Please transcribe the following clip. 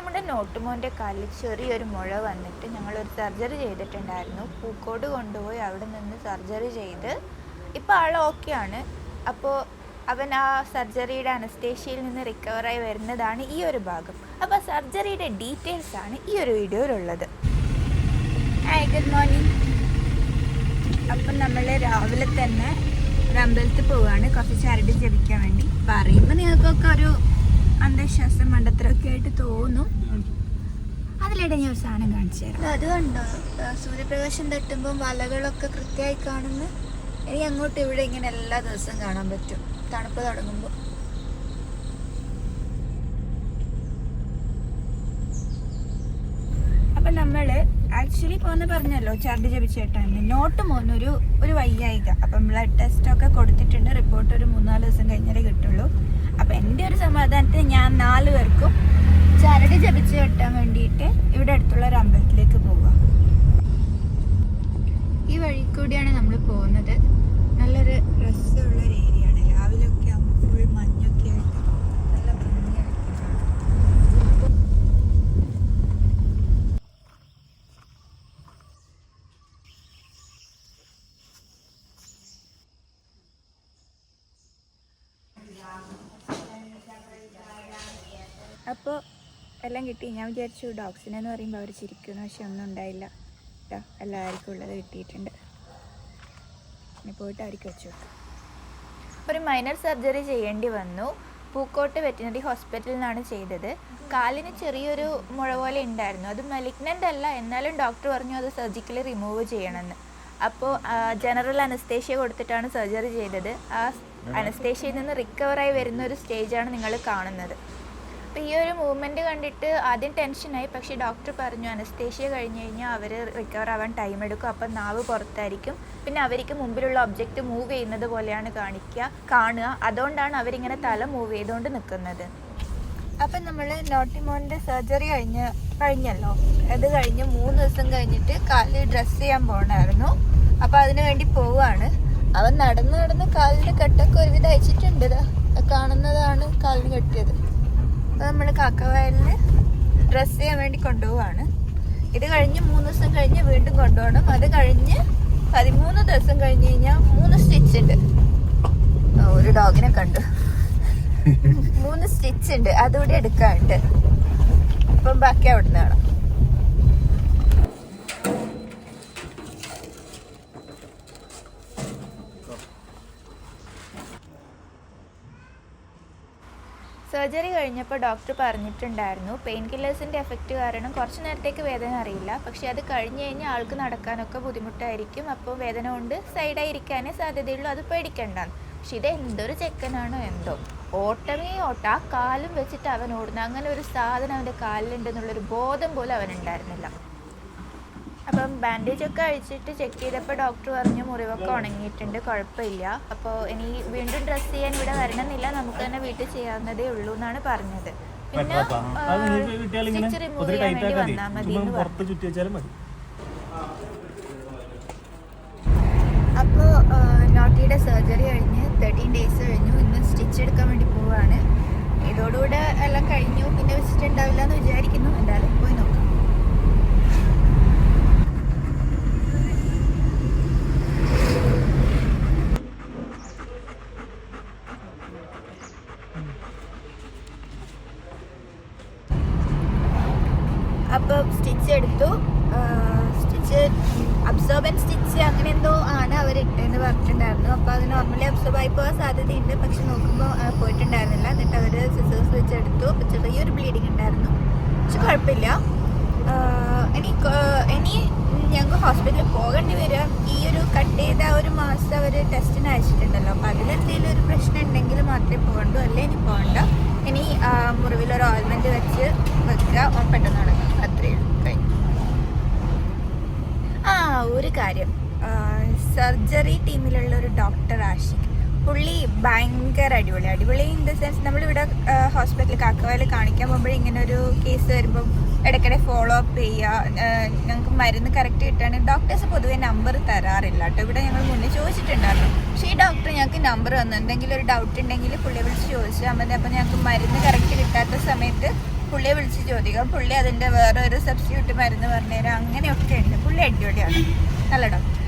നമ്മുടെ നോട്ടുമോൻ്റെ കാലിൽ ചെറിയൊരു മുഴ വന്നിട്ട് ഞങ്ങളൊരു സർജറി ചെയ്തിട്ടുണ്ടായിരുന്നു. പൂക്കോട് കൊണ്ടുപോയി അവിടെ നിന്ന് സർജറി ചെയ്ത് ഇപ്പോൾ ആൾ ഓക്കെയാണ്. അപ്പോൾ അവൻ ആ സർജറിയുടെ അനസ്തേഷ്യയിൽ നിന്ന് റിക്കവറായി വരുന്നതാണ് ഈ ഒരു ഭാഗം. അപ്പോൾ സർജറിയുടെ ഡീറ്റെയിൽസാണ് ഈ ഒരു വീഡിയോയിലുള്ളത്. Hi, good morning. അപ്പം നമ്മൾ രാവിലെ തന്നെ ഒരു അമ്പലത്തിൽ പോവുകയാണ്, കുറച്ച് ചരട് ജപിക്കാൻ വേണ്ടി. പറയുമ്പോൾ നിങ്ങൾക്കൊക്കെ ഒരു അന്ധവിശ്വാസം മണ്ടത്തരമൊക്കെ ആയിട്ട് തോന്നും. അതിലിടെ ഞാൻ ഒരു സാധനം കാണിച്ചു തരാം. അത് കണ്ടോ, സൂര്യപ്രകാശം തട്ടുമ്പോൾ വലകളൊക്കെ കൃത്യമായി കാണുന്നു. ഇനി അങ്ങോട്ട് ഇവിടെ ഇങ്ങനെ എല്ലാ ദിവസവും കാണാൻ പറ്റും തണുപ്പ് തുടങ്ങുമ്പോൾ. അപ്പം നമ്മൾ ആക്ച്വലി പോകുന്ന പറഞ്ഞല്ലോ ചരട് ജപിച്ചേട്ടാണ്. നോട്ട് മോനൊരു വയ്യായിക. അപ്പം ബ്ലഡ് ടെസ്റ്റൊക്കെ കൊടുത്തിട്ടുണ്ട്. റിപ്പോർട്ട് ഒരു 3-4 ദിവസം കഴിഞ്ഞാലേ കിട്ടുള്ളൂ. അപ്പം എൻ്റെ ഒരു സമാധാനത്തിന് ഞാൻ 4 പേർക്കും ചരട് ജപിച്ച് കെട്ടാൻ വേണ്ടിയിട്ട് ഇവിടെ അടുത്തുള്ള ഒരു അമ്പലത്തിലേക്ക് പോവുക. ഈ വഴി കൂടിയാണ് നമ്മൾ പോകുന്നത്. നല്ലൊരു രസമുള്ളൊരു ഏരിയ ആണ്. രാവിലെ ഒക്കെ ആകുമ്പോൾ ഫുൾ മഞ്ഞൊക്കെ ആയിട്ട് നല്ല ഭംഗിയായിട്ട്. അപ്പോൾ എല്ലാം കിട്ടി. ഞാൻ വിചാരിച്ചു ഡോഗ്സിനെന്ന് പറയുമ്പോൾ അവർ ചിരിക്കുന്നു, പക്ഷെ ഒന്നും ഉണ്ടായില്ല. എല്ലാവർക്കും ഉള്ളത് കിട്ടിയിട്ടുണ്ട്. ഇനി പോയിട്ട് അവർക്ക് വെച്ച് കൊടുക്കും. ഒരു മൈനർ സർജറി ചെയ്യേണ്ടി വന്നു. പൂക്കോട്ട് വെറ്റിനറി ഹോസ്പിറ്റലിൽ നിന്നാണ് ചെയ്തത്. കാലിന് ചെറിയൊരു മുഴ പോലെ ഉണ്ടായിരുന്നു. അത് മലിഗ്നൻ്റ് അല്ല, എന്നാലും ഡോക്ടർ പറഞ്ഞു അത് സർജിക്കലി റിമൂവ് ചെയ്യണമെന്ന്. അപ്പോൾ ജനറൽ അനസ്തേഷ്യ കൊടുത്തിട്ടാണ് സർജറി ചെയ്തത്. ആ അനസ്തേഷ്യയിൽ നിന്ന് റിക്കവറായി വരുന്ന ഒരു സ്റ്റേജാണ് നിങ്ങൾ കാണുന്നത്. അപ്പോൾ ഈ ഒരു മൂവ്മെൻറ്റ് കണ്ടിട്ട് ആദ്യം ടെൻഷനായി. പക്ഷേ ഡോക്ടർ പറഞ്ഞു അനസ്തേഷ്യ കഴിഞ്ഞ് കഴിഞ്ഞാൽ അവർ റിക്കവർ ആവാൻ ടൈം എടുക്കും. അപ്പം നാവ് പുറത്തായിരിക്കും. പിന്നെ അവർക്ക് മുമ്പിലുള്ള ഒബ്ജക്റ്റ് മൂവ് ചെയ്യുന്നത് പോലെയാണ് കാണുക. അതുകൊണ്ടാണ് അവരിങ്ങനെ തല മൂവ് ചെയ്തുകൊണ്ട് നിൽക്കുന്നത്. അപ്പം നമ്മൾ നോട്ടിമോൻ്റെ സർജറി കഴിഞ്ഞല്ലോ. അത് കഴിഞ്ഞ് 3 ദിവസം കഴിഞ്ഞിട്ട് കാലിൽ ഡ്രസ്സ് ചെയ്യാൻ പോകണമായിരുന്നു. അപ്പോൾ അതിന് വേണ്ടി പോവുകയാണ്. അവൻ നടന്ന് കാലിൻ്റെ കെട്ടൊക്കെ ഒരുവിധം അയച്ചിട്ടുണ്ട്. കാണുന്നതാണ് കാലിന് കെട്ടിയത്. അപ്പോൾ നമ്മൾ കാക്കവയലിൽ ഡ്രസ്സ് ചെയ്യാൻ വേണ്ടി കൊണ്ടുപോവാണ്. ഇത് കഴിഞ്ഞ് 3 ദിവസം കഴിഞ്ഞ് വീണ്ടും കൊണ്ടുപോകണം. അത് കഴിഞ്ഞ് 13 ദിവസം കഴിഞ്ഞ് കഴിഞ്ഞാൽ 3 സ്റ്റിച്ച് ഉണ്ട്. ഒരു ഡോഗിനെ കണ്ടു. 3 സ്റ്റിച്ച് ഉണ്ട്, അതുകൂടി എടുക്കാനുണ്ട്. അപ്പം ബാക്കി അവിടെ നിന്ന് കാണാം. സർജറി കഴിഞ്ഞപ്പോൾ ഡോക്ടർ പറഞ്ഞിട്ടുണ്ടായിരുന്നു പെയിൻ കില്ലേഴ്സിൻ്റെ എഫക്റ്റ് കാരണം കുറച്ച് നേരത്തേക്ക് വേദന അറിയില്ല. പക്ഷേ അത് കഴിഞ്ഞ് കഴിഞ്ഞാൽ ആൾക്ക് നടക്കാനൊക്കെ ബുദ്ധിമുട്ടായിരിക്കും. അപ്പോൾ വേദന കൊണ്ട് സൈഡായിരിക്കാനേ സാധ്യതയുള്ളൂ. അത് പേടിക്കണ്ടാന്ന്. പക്ഷെ ഇത് എന്തൊരു ചെക്കനാണോ എന്തോ, ഓട്ടമേ ഓട്ടം. ആ കാലും വെച്ചിട്ട് അവൻ ഓടുന്നത്. അങ്ങനെ ഒരു സാധനം അവൻ്റെ കാലിലുണ്ടെന്നുള്ളൊരു ബോധം പോലും അവനുണ്ടായിരുന്നില്ല. അപ്പം ബാൻഡേജൊക്കെ അഴിച്ചിട്ട് ചെക്ക് ചെയ്തപ്പോൾ ഡോക്ടർ പറഞ്ഞു മുറിവൊക്കെ ഉണങ്ങിയിട്ടുണ്ട്, കുഴപ്പമില്ല. അപ്പോൾ ഇനി വീണ്ടും ഡ്രസ്സ് ചെയ്യാൻ ഇവിടെ വരണമെന്നില്ല, നമുക്ക് തന്നെ വീട്ടിൽ ചെയ്യാവുന്നതേ ഉള്ളൂ എന്നാണ് പറഞ്ഞത്. പിന്നെ സ്റ്റിച്ച് റിമൂവ് ചെയ്യാൻ വേണ്ടി വന്നാൽ മതി എന്ന് പറഞ്ഞു. അപ്പോൾ നോട്ടിയുടെ സർജറി കഴിഞ്ഞ് 13 ഡേയ്സ് കഴിഞ്ഞു. ഇന്ന് സ്റ്റിച്ച് എടുക്കാൻ വേണ്ടി പോവുകയാണ്. ഇതോടുകൂടെ എല്ലാം കഴിഞ്ഞു. പിന്നെ വെച്ചിട്ടുണ്ടാവില്ല എന്ന് വിചാരിക്കുന്നു. എന്തായാലും പോയി നോക്കാം. അപ്പോൾ സ്റ്റിച്ച് എടുത്തു. സ്റ്റിച്ച് അബ്സോർബൻ സ്റ്റിച്ച് അങ്ങനെ എന്തോ ആണ് അവർ ഇട്ടെന്ന് പറഞ്ഞിട്ടുണ്ടായിരുന്നു. അപ്പോൾ അത് നോർമലി അബ്സോർബ് ആയി പോകാൻ സാധ്യതയുണ്ട്. പക്ഷെ നോക്കുമ്പോൾ പോയിട്ടുണ്ടായിരുന്നില്ല. എന്നിട്ട് അവർ സിസേഴ്സ് വെച്ചെടുത്തു. അപ്പോൾ ചെറിയൊരു ബ്ലീഡിങ് ഉണ്ടായിരുന്നു, പക്ഷെ കുഴപ്പമില്ല. ഇനി ഞങ്ങൾക്ക് ഹോസ്പിറ്റലിൽ പോകേണ്ടി വരും. ഈ ഒരു കട്ട് ചെയ്ത 1 മാസം അവർ ടെസ്റ്റിന് അയച്ചിട്ടുണ്ടല്ലോ. അപ്പോൾ അതിലെന്തെങ്കിലും ഒരു പ്രശ്നം ഉണ്ടെങ്കിൽ മാത്രമേ പോകണ്ടൂ, അല്ലേ ഇനി പോകണ്ട. ഇനി മുറിവിലൊരു ഓയിൽമെൻറ്റ് വെച്ച് വെക്കുക, പെട്ടെന്ന് നടക്കുക, അത്രയേ കഴിഞ്ഞു. ഒരു കാര്യം, സർജറി ടീമിലുള്ള ഒരു ഡോക്ടർ ആഷിഖ്, പുള്ളി ഭയങ്കര അടിപൊളി ഇൻ ദ സെൻസ് നമ്മളിവിടെ ഹോസ്പിറ്റലിൽ കാക്കവയൽ കാണിക്കാൻ പോകുമ്പോഴേ ഇങ്ങനെ ഒരു കേസ് വരുമ്പം ഇടയ്ക്കിടെ ഫോളോ അപ്പ് ചെയ്യുക, ഞങ്ങൾക്ക് മരുന്ന് കറക്റ്റ് കിട്ടുകയാണെങ്കിൽ ഡോക്ടേഴ്സ് പൊതുവെ നമ്പർ തരാറില്ല കേട്ടോ. ഇവിടെ ഞങ്ങൾ മുന്നേ ചോദിച്ചിട്ടുണ്ടായിരുന്നു. പക്ഷേ ഈ ഡോക്ടർ ഞങ്ങൾക്ക് നമ്പർ തന്നു. എന്തെങ്കിലും ഒരു ഡൗട്ട് ഉണ്ടെങ്കിൽ പുള്ളിയെ വിളിച്ച് ചോദിച്ചാൽ മതി. അപ്പോൾ ഞങ്ങൾക്ക് മരുന്ന് കറക്റ്റ് കിട്ടാത്ത സമയത്ത് പുള്ളിയെ വിളിച്ച് ചോദിക്കാം. പുള്ളി അതിൻ്റെ വേറെ ഒരു സബ്സ്റ്റിറ്റ്യൂട്ട് മരുന്ന് പറഞ്ഞുതരാം. അങ്ങനെയൊക്കെ ഉണ്ട്. പുള്ളി അടിപൊളിയാണ്. നല്ല ഡോക്ടർ.